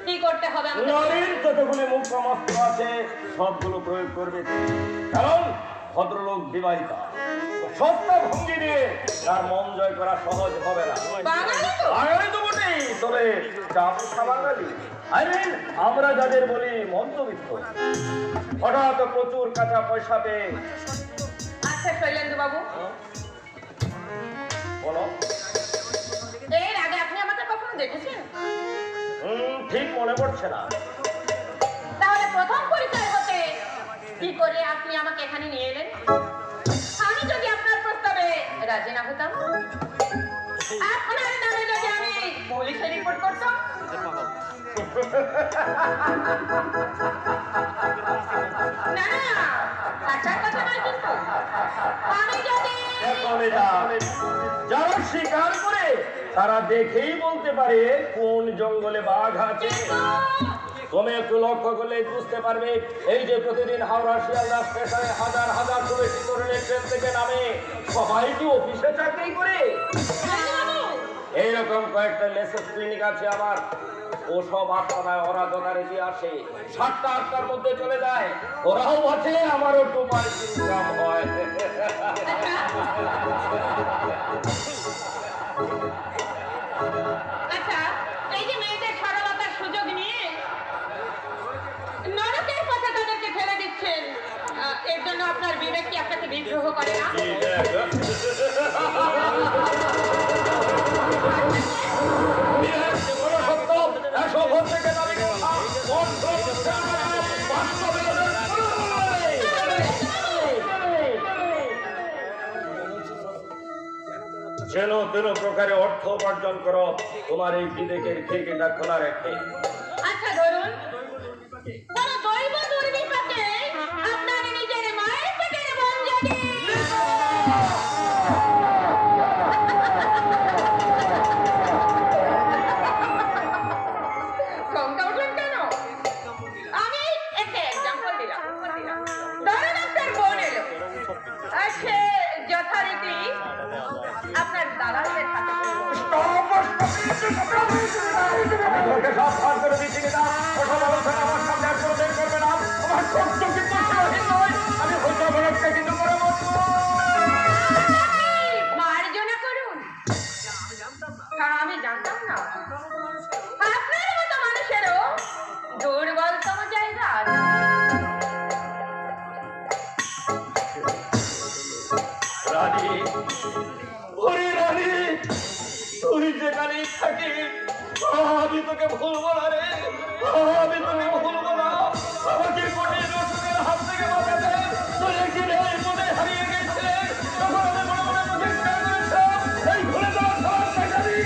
কি করতে হবে আমাকে? নারীর যতগুলি মুখ্যমস্ত্র আছে সবগুলো প্রয়োগ করবে, কারণ ভদ্রলোক বিবাহিতা। সত্তা ভঙ্গি দিয়ে তার মন জয় করা সহজ হবে না। বাঙালি তো বটেই, তবে চাপা বাঙালি। আমরা যাদের বলি মধ্যবিত্ত, হঠাৎ প্রচুর কাঁচা পয়সা পেয়ে। আচ্ছা শৈলেন্দ্র বাবু, বলো। এর আগে আপনি আমাকে কখনো দেখেছেন? ঠিক মনে পড়ছে না। তাহলে প্রথম পরিচয় হতে কি করে আপনি আমাকে এখানে নিয়ে এলেন? আমি যদি আপনার প্রস্তাবে রাজি না হতাম, আপনার নামে যদি আমি পুলিশে রিপোর্ট করতাম? না না, আচ্ছা কথা নয় কিন্তু। আমি যদি যারা শিকার করে তারা দেখেই বলতে পারে কোন জঙ্গলে বাঘ আছে। তুমি একটু লক্ষ্য করলে বুঝতে পারবে, এই যে প্রতিদিন হাওড়া শিয়ালদা স্টেশনে হাজার হাজার টুরিস্ট তরুণী ট্রেন থেকে নামে, সবাই কি অফিসে চাকরি করে? এইরকম কয়েকটা লেসেস ক্লিনিক আছে আমার। ওসব আস্তানায় ওরা যথারীতি আসে, 7টা 8টার মধ্যে চলে যায়। ওরাও আছে, আমারও টুপার ইনকাম হয়। আচ্ছা, এই যে মেয়েদের সরলতার সুযোগ নিয়ে নরকের কথা তাদেরকে ফেলে দিচ্ছেন, এর জন্য আপনার বিবেক কি আপনাকে বিদ্রোহ করে না? যেন তেন প্রকারে অর্থ উপার্জন করো, তোমার এই বিবেকের খিড়কিটা খোলা রেখে। আচ্ছা ধরুন, কোনো দৈব দুর্বিপাকে আপনার নিজের মায়ের পেটের বোন যদি শঙ্কা উঠলেন কেন? আমি একটা এক্সাম্পল দিলাম। ধরুন আপনার বোন এলো, আর সে যথারীতি আপনার দালালদের হাতে মার্জনা করুন। আমি জানতাম না আপনার মতো মানুষেরও দুর্বলতম জায়গা আছে। রানী, ওরে রানী, তুই যেখানেই থাকিস আমি তোকে ভুলবো না রে, আমি তোকে ভুলবো না। আমাকে কঠিন অসুখের হাত থেকে বাঁচাতে তুই একদিন এই পদে হারিয়ে গেছিলে, তখন আমি মনে মনে প্রতিজ্ঞা করেছিলাম এই ভুলে যাওয়া সবার টাকারি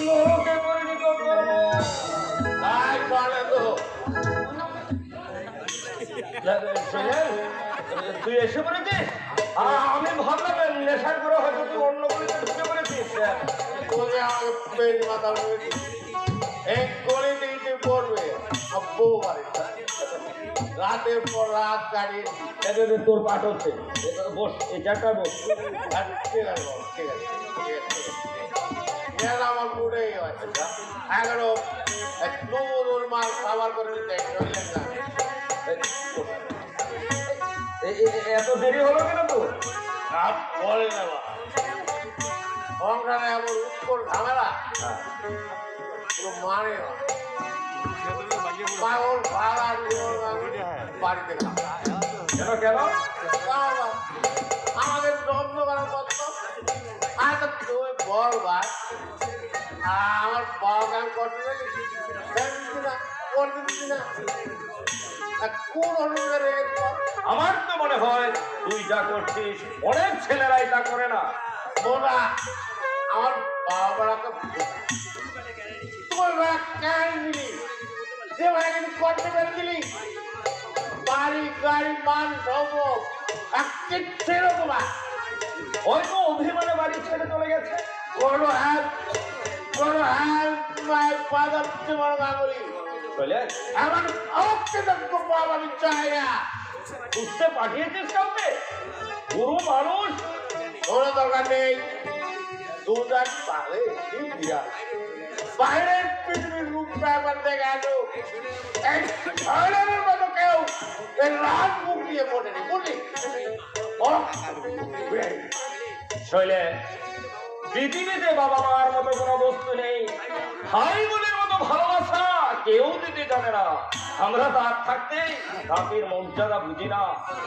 নরকে পরিণত করবো। তাই পারে তো তুই এসে পড়েছিস। আমি ভাবলাম নেশার করে হয়তো তুই অন্য গলিতে ঢুকে পড়েছিস। বলে আমাকে পেট মাথা এক গলিতে ইটে পড়বে বউ বাড়ি রাতের পর রাত গাড়ি। তোর পাঠ হচ্ছে, বস এই চারটা বস। ঠিক আছে ঠিক আছে ঠিক আছে, আমার মুডেই হয় 11 নূর মাল খাবার করে এত দেরি হলো কেন তোর? বলে না সংসারে এমন উত্তর ঝামেলা পুরো মানে না। পাগল ভাড়া বাড়িতে কেন কেন? আমাদের দ্বন্দ্ব করার মতো আচ্ছা তুই বল ভাই, আমার বাবা আমি করতে দিচ্ছি না, করতে দিচ্ছি না, কোন অনুযায়ী রেখে আমার তো মনে হয় তুই যা করছিস অনেক ছেলেরাই তা করে না। ওরা আমার বাবাকে তোরা কেন দিলি, যে ভাই করতে পেরেছিলি বাড়ি গাড়ি মান সব সেরকম হয়তো অভিমানে বাড়ি ছেড়ে চলে গেছে। কোনো পাদাচ্ছে বড় বাঙালি চলে আমার আমি চাই না। বুঝতে পাঠিয়েছিস কাউকে? গুরু মানুষ, কোনো দরকার নেই। 2 বাইরের পৃথিবী একবার দেখে আসো এই শয়তানের মতো কেউ এই রাত মুখ দিয়ে পড়েনি বুঝলি শৈলে পৃথিবীতে বাবা মার মতো কোনো বস্তু নেই, ভাই বোনের মতো ভালোবাসা কেউ দিতে জানে না। আমরা তার থাকতে জাতির মর্যাদা বুঝি না।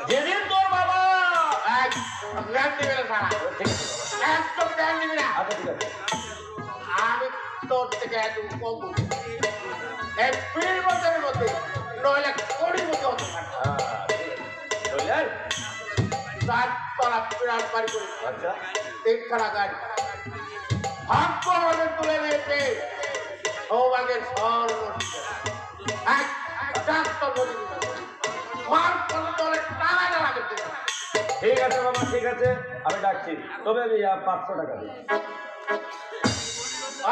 যেদিন তোর বাবা জ্ঞান দিবে না সারা ঠিক আছে বাবা। একদম জ্ঞান দিবি না আচ্ছা ঠিক আছে। আমি তোর থেকে এত কম বুঝি এই 20 বছরের মধ্যে 9 লাখ কোটি মতো হতে পারে হ্যাঁ, ঠিক আছে। শৈলে তার তলা বিরাট বাড়ি করে আচ্ছা 3খানা গাড়ি ভাগ্য আমাদের তুলে নিয়েছে সৌভাগ্যের স্বর্ণ এক ডাক্তার বলে মার কোনো দলের টাকা টাকা করতে ঠিক আছে বাবা, ঠিক আছে, আমি ডাকছি। তবে 500 টাকা দিই।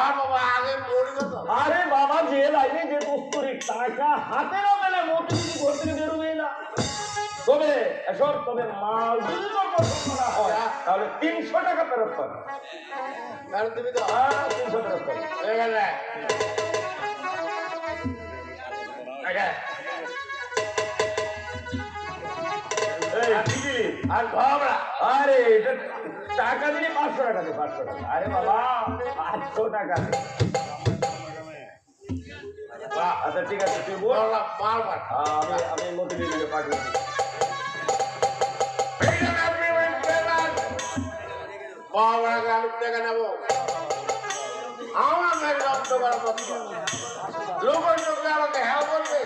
আর বাবা আগে মরবে তো আরে বাবা, যে লাইনে যে কস্তুরি টাকা হাতেরও মেলে মোটি যদি ঘর থেকে বেরোবে না। তবে এসব তবে মাল যদি তোর পছন্দ না হয় তাহলে 300 টাকা ফেরত পাবে। ফেরত দিবি তো 300 ফেরত পাবে। হয়ে গেলে এই, কি দিলি? আর ঘবড়া আরে এটা টাকা দিলে 500 টাকা দে, 500 টাকা। আরে বাবা 500 টাকা দে। আচ্ছা ঠিক আছে, তুই বল। বললাম মারবার আমি মোটিভেশনে পাঠিয়ে দিই। ঘবড়াকে আমি দেখে নেবো আমার মেয়ের রক্ত করা পত্র লোকের চোখে আমাকে হ্যাঁ বলবে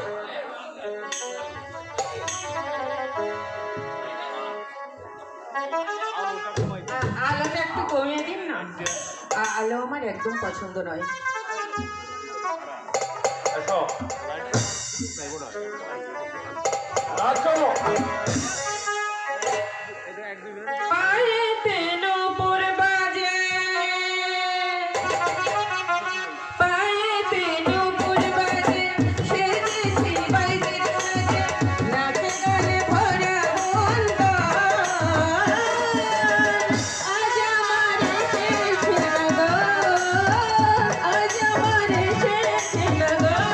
আলোটা একটু কমিয়ে দিন না। আলো আমার একদম পছন্দ নয়। এসো। আচ্ছা পায়েতে নূপুর বাজে, পায়েতে নূপুর বাজে, সেজেছি বাইরের সাজে, নাচে গানে ভরা মন গান। আজ আমার এসেছে লগন, আজ আমার এসেছে লগন।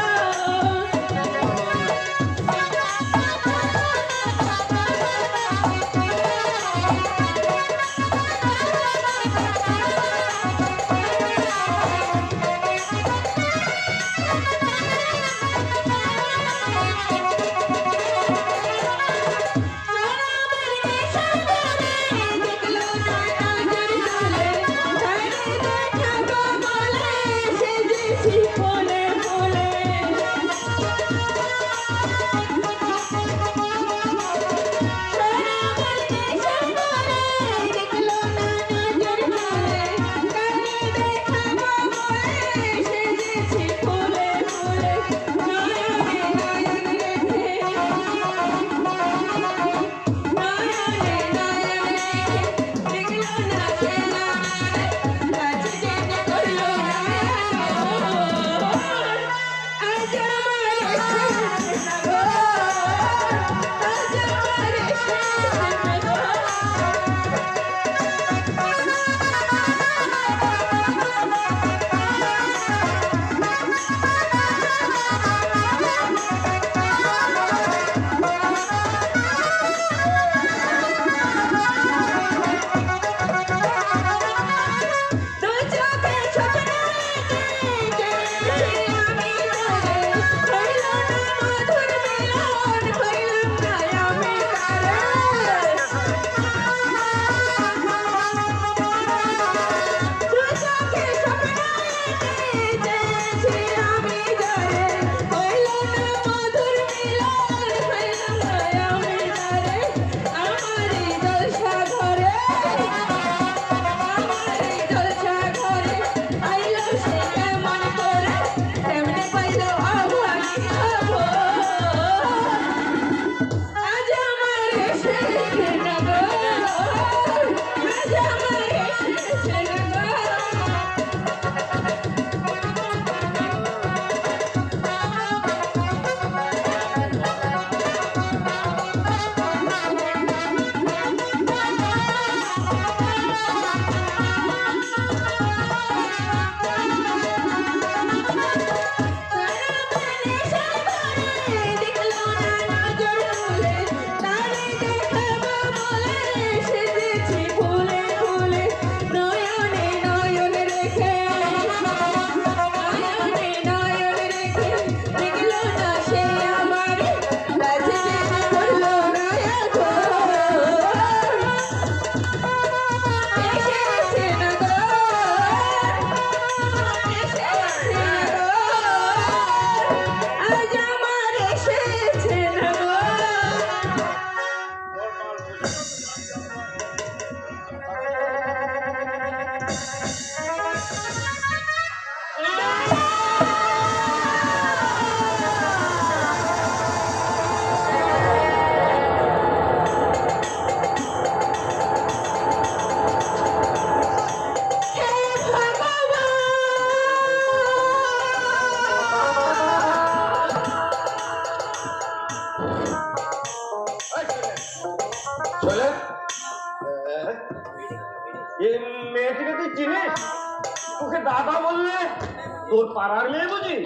তোর পাড়ার মেয়ে বুঝি?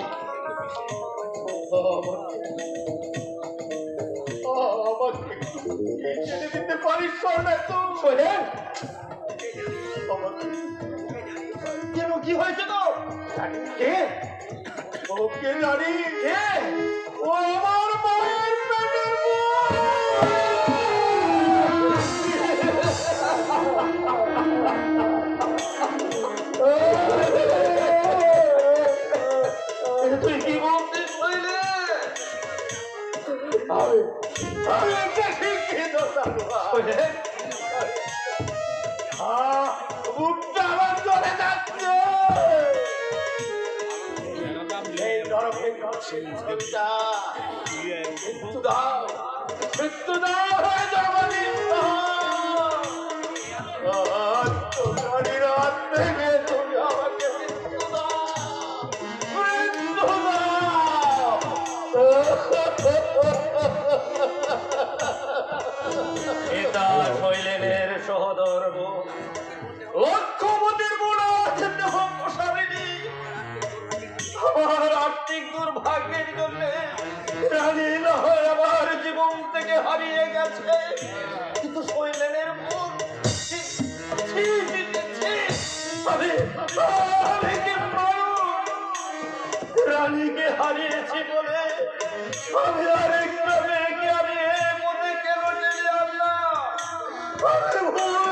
আমাকে ছেড়ে দিতে পারিস না তো? সোহেল, কেন কি হয়েছে তো? কে? ওকে জানি, কে? ও আমার মায়ের পেটের তুই কি বলছিস সোহেলে? আমি একটা শিক্ষিত জানোয়ার। সোহেল, বুকটা আমার চলে যাচ্ছে। এই নরকের শিক্ষিতটা মৃত্যু দাও হয়ে যাবানি। তোমারই রাত থেকে তুমি আমাকে মৃত্যু দাও। পিতা শৈলেনের সহধর্ম লক্ষ্যবতীর বুড়ো আছেন যখন প্রসারিণী, আমার আর্থিক দুর্ভাগ্যের জন্য রানী না হয় আমার জীবন থেকে হারিয়ে গেছে, কিন্তু শৈলেনের মন আমি কি মানুষ? রানীকে হারিয়েছি বলে আমি আরেকটা মেয়েকে আমি এ পথে কেন টেনে আনলাম? আমি ভুল